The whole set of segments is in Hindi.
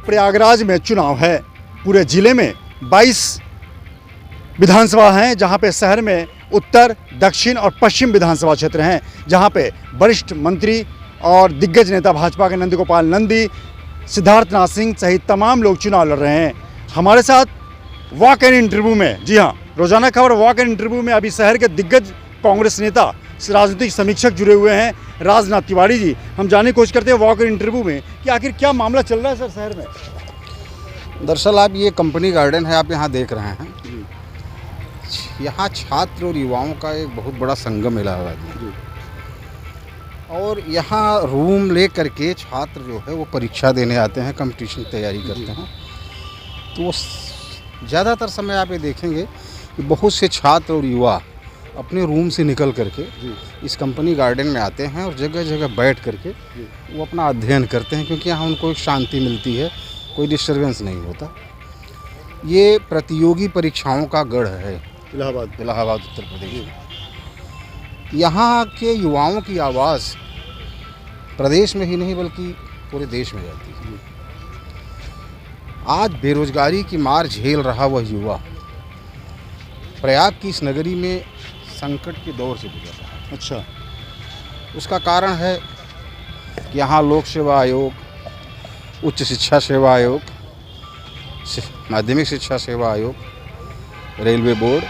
प्रयागराज में चुनाव है। पूरे जिले में 22 विधानसभा हैं, जहां पे शहर में उत्तर, दक्षिण और पश्चिम विधानसभा क्षेत्र हैं, जहां पे वरिष्ठ मंत्री और दिग्गज नेता भाजपा के नंद गोपाल नंदी, सिद्धार्थनाथ सिंह सहित तमाम लोग चुनाव लड़ रहे हैं। हमारे साथ वॉक इन इंटरव्यू में, जी हाँ, रोजाना खबर वॉक इन इंटरव्यू में अभी शहर के दिग्गज कांग्रेस नेता, राजनीतिक समीक्षक जुड़े हुए हैं, राजनाथ तिवारी जी। हम जानने की कोशिश करते हैं वॉक इन इंटरव्यू में कि आखिर क्या मामला चल रहा है सर शहर में। दरअसल आप ये कंपनी गार्डन है, आप यहाँ देख रहे हैं, यहाँ छात्र और युवाओं का एक बहुत बड़ा संगम इलाहाबाद में, और यहाँ रूम ले करके छात्र जो है वो परीक्षा देने आते हैं, कंपटीशन की तैयारी करते हैं। तो ज़्यादातर समय आप ये देखेंगे कि बहुत से छात्र और युवा अपने रूम से निकल करके इस कंपनी गार्डन में आते हैं और जगह जगह बैठ करके वो अपना अध्ययन करते हैं, क्योंकि यहाँ उनको एक शांति मिलती है, कोई डिस्टर्बेंस नहीं होता। ये प्रतियोगी परीक्षाओं का गढ़ है इलाहाबाद उत्तर प्रदेश। यहाँ के युवाओं की आवाज़ प्रदेश में ही नहीं बल्कि पूरे देश में जाती है। आज बेरोजगारी की मार झेल रहा वह युवा प्रयाग की इस नगरी में संकट के दौर से गुजर रहा है। अच्छा, उसका कारण है कि यहाँ लोक सेवा आयोग, उच्च शिक्षा सेवा आयोग, माध्यमिक शिक्षा सेवा आयोग, रेलवे बोर्ड,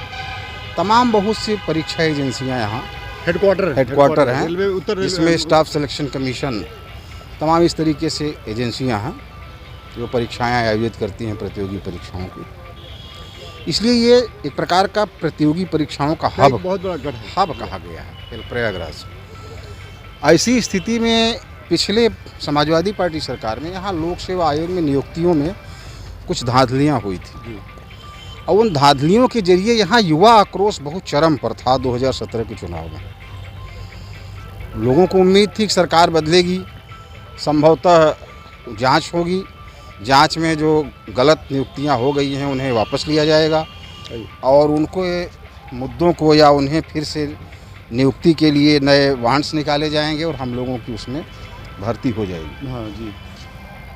तमाम बहुत सी परीक्षा एजेंसियां यहाँ हेडक्वार्टर हैं। इसमें स्टाफ सिलेक्शन कमीशन, तमाम इस तरीके से एजेंसियां हैं जो परीक्षाएं आयोजित करती हैं, प्रतियोगी परीक्षाओं की। इसलिए ये एक प्रकार का प्रतियोगी परीक्षाओं का हब, बहुत बड़ा गढ़ है, हब कहा गया है प्रयागराज। ऐसी स्थिति में पिछले समाजवादी पार्टी सरकार में यहाँ लोक सेवा आयोग में नियुक्तियों में कुछ धांधलियाँ हुई थी, और उन धांधलियों के जरिए यहाँ युवा आक्रोश बहुत चरम पर था। 2017 के चुनाव में लोगों को उम्मीद थी कि सरकार बदलेगी, संभवतः जांच होगी, जांच में जो गलत नियुक्तियां हो गई हैं उन्हें वापस लिया जाएगा, और उनको मुद्दों को या उन्हें फिर से नियुक्ति के लिए नए वाहंस निकाले जाएंगे और हम लोगों की उसमें भर्ती हो जाएगी। हाँ जी।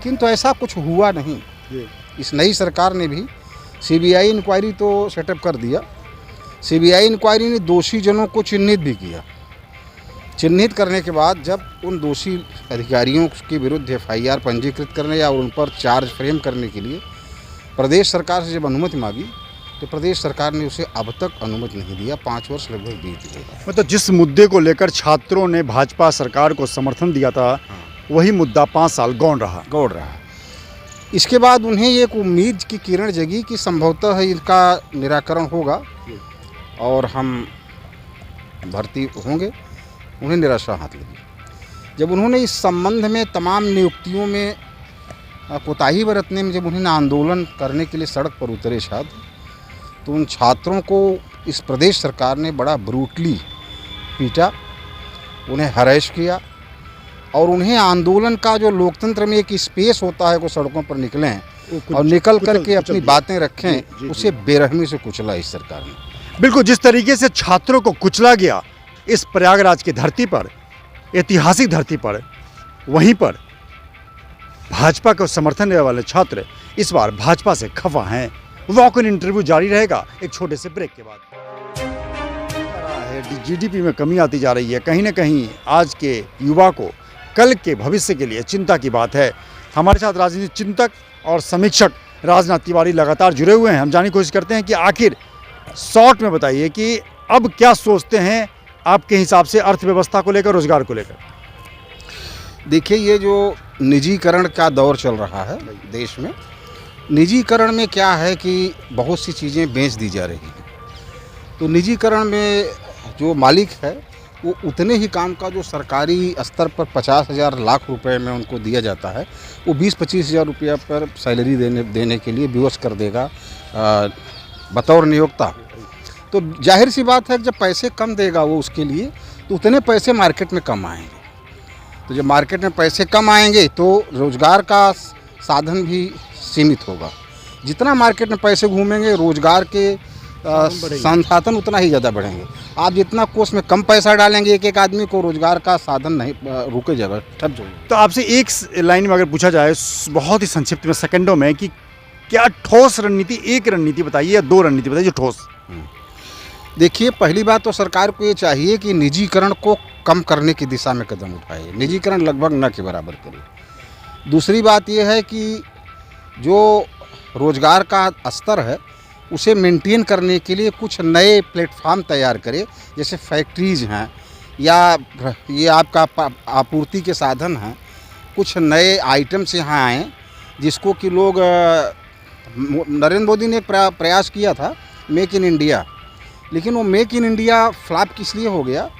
किंतु ऐसा कुछ हुआ नहीं। इस नई सरकार ने भी सीबीआई इंक्वायरी तो सेटअप कर दिया। सीबीआई इंक्वायरी ने दोषी जनों को चिन्हित भी किया। चिन्हित करने के बाद जब उन दोषी अधिकारियों के विरुद्ध एफआईआर पंजीकृत करने या उन पर चार्ज फ्रेम करने के लिए प्रदेश सरकार से जब अनुमति मांगी, तो प्रदेश सरकार ने उसे अब तक अनुमति नहीं दिया। 5 वर्ष लगभग बीत गए। मतलब जिस मुद्दे को लेकर छात्रों ने भाजपा सरकार को समर्थन दिया था, वही मुद्दा 5 साल गौण रहा। इसके बाद उन्हें एक उम्मीद की किरण जगी कि संभवतः इनका निराकरण होगा और हम भर्ती होंगे। उन्हें निराशा हाथ लगी जब उन्होंने इस संबंध में तमाम नियुक्तियों में कोताही बरतने में, जब उन्होंने आंदोलन करने के लिए सड़क पर उतरे छात्र, तो उन छात्रों को इस प्रदेश सरकार ने बड़ा ब्रूटली पीटा, उन्हें हरेश किया, और उन्हें आंदोलन का जो लोकतंत्र में एक स्पेस होता है, वो सड़कों पर निकलें और निकल करके अपनी बातें रखें, उसे बेरहमी से कुचला इस सरकार ने। बिल्कुल, जिस तरीके से छात्रों को कुचला गया इस प्रयागराज की धरती पर, ऐतिहासिक धरती पर, वहीं पर भाजपा को समर्थन देने वाले छात्र इस बार भाजपा से खफा हैं। वॉक इन इंटरव्यू जारी रहेगा एक छोटे से ब्रेक के बाद। जीडीपी में कमी आती जा रही है, कहीं ना कहीं आज के युवा को कल के भविष्य के लिए चिंता की बात है। हमारे साथ राजनीतिक चिंतक और समीक्षक राजनाथ तिवारी लगातार जुड़े हुए हैं। हम जानने की कोशिश करते हैं कि आखिर शॉर्ट में बताइए कि अब क्या सोचते हैं आपके हिसाब से अर्थव्यवस्था को लेकर, रोजगार को लेकर। देखिए, ये जो निजीकरण का दौर चल रहा है देश में, निजीकरण में क्या है कि बहुत सी चीज़ें बेच दी जा रही हैं। तो निजीकरण में जो मालिक है वो उतने ही काम का जो सरकारी स्तर पर 50,000 लाख रुपए में उनको दिया जाता है, वो 20-25 हज़ार रुपया पर सैलरी देने के लिए विवश कर देगा बतौर नियोक्ता। तो जाहिर सी बात है कि जब पैसे कम देगा वो उसके लिए, तो उतने पैसे मार्केट में कम आएंगे। तो जब मार्केट में पैसे कम आएंगे तो रोज़गार का साधन भी सीमित होगा। जितना मार्केट में पैसे घूमेंगे, रोज़गार के संसाधन उतना ही ज़्यादा बढ़ेंगे। आप जितना कोष में कम पैसा डालेंगे एक एक आदमी को, रोजगार का साधन नहीं रुके जाएगा, ठप जाएगा। तो आपसे एक लाइन में अगर पूछा जाए बहुत ही संक्षिप्त में, सेकंडों में, कि क्या ठोस रणनीति, एक रणनीति बताइए या दो रणनीति बताइए जो ठोस। देखिए, पहली बात तो सरकार को ये चाहिए कि निजीकरण को कम करने की दिशा में कदम उठाए, निजीकरण लगभग न के बराबर करे। दूसरी बात ये है कि जो रोजगार का स्तर है उसे मेंटेन करने के लिए कुछ नए प्लेटफार्म तैयार करे, जैसे फैक्ट्रीज हैं या ये आपका आपूर्ति के साधन हैं, कुछ नए आइटम्स यहाँ आएँ जिसको कि लोग, नरेंद्र मोदी ने एक प्रयास किया था मेक इन इंडिया, लेकिन वो मेक इन इंडिया फ्लॉप किस लिए हो गया,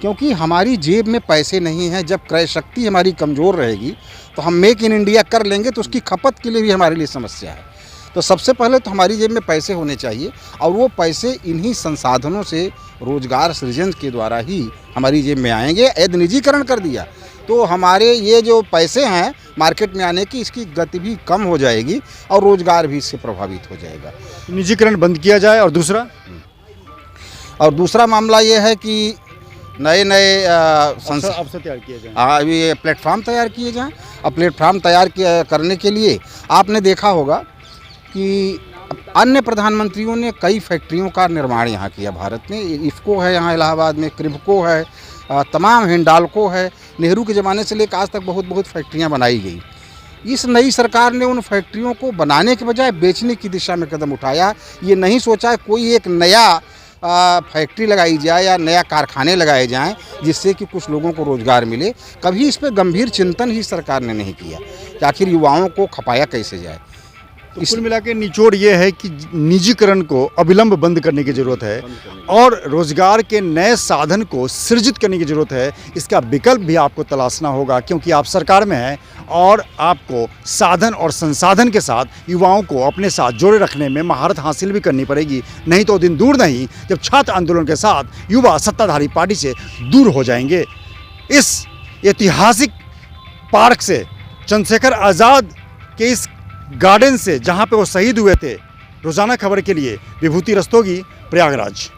क्योंकि हमारी जेब में पैसे नहीं हैं। जब क्रय शक्ति हमारी कमज़ोर रहेगी तो हम मेक इन इंडिया कर लेंगे तो उसकी खपत के लिए भी हमारे लिए समस्या है। तो सबसे पहले तो हमारी जेब में पैसे होने चाहिए और वो पैसे इन्हीं संसाधनों से, रोजगार सृजन के द्वारा ही हमारी जेब में आएंगे। यदि निजीकरण कर दिया तो हमारे ये जो पैसे हैं मार्केट में आने की, इसकी गति भी कम हो जाएगी और रोजगार भी इससे प्रभावित हो जाएगा। निजीकरण बंद किया जाए। और दूसरा मामला ये है कि नए नए अवसर तैयार किए जाएं। ये प्लेटफार्म तैयार किए जाएं। अब प्लेटफार्म तैयार करने के लिए आपने देखा होगा कि अन्य प्रधानमंत्रियों ने कई फैक्ट्रियों का निर्माण यहाँ किया। भारत में इफ़को है, यहाँ इलाहाबाद में क्रिब्को है, तमाम हिंडाल्को है। नेहरू के ज़माने से लेकर आज तक बहुत फैक्ट्रियाँ बनाई गई। इस नई सरकार ने उन फैक्ट्रियों को बनाने के बजाय बेचने की दिशा में कदम उठाया। ये नहीं सोचा कोई एक नया फैक्ट्री लगाई जाए या नया कारखाने लगाए जाएं जिससे कि कुछ लोगों को रोज़गार मिले। कभी इस पर गंभीर चिंतन ही सरकार ने नहीं किया कि आखिर युवाओं को खपाया कैसे जाए। तो कुल मिला के निचोड़ ये है कि निजीकरण को अविलंब बंद करने की ज़रूरत है और रोजगार के नए साधन को सृजित करने की ज़रूरत है। इसका विकल्प भी आपको तलाशना होगा, क्योंकि आप सरकार में हैं और आपको साधन और संसाधन के साथ युवाओं को अपने साथ जोड़े रखने में महारत हासिल भी करनी पड़ेगी। नहीं तो दिन दूर नहीं जब छात्र आंदोलन के साथ युवा सत्ताधारी पार्टी से दूर हो जाएंगे। इस ऐतिहासिक पार्क से, चंद्रशेखर आज़ाद के इस गार्डन से, जहां पे वो शहीद हुए थे, रोजाना खबर के लिए विभूति रस्तोगी, प्रयागराज।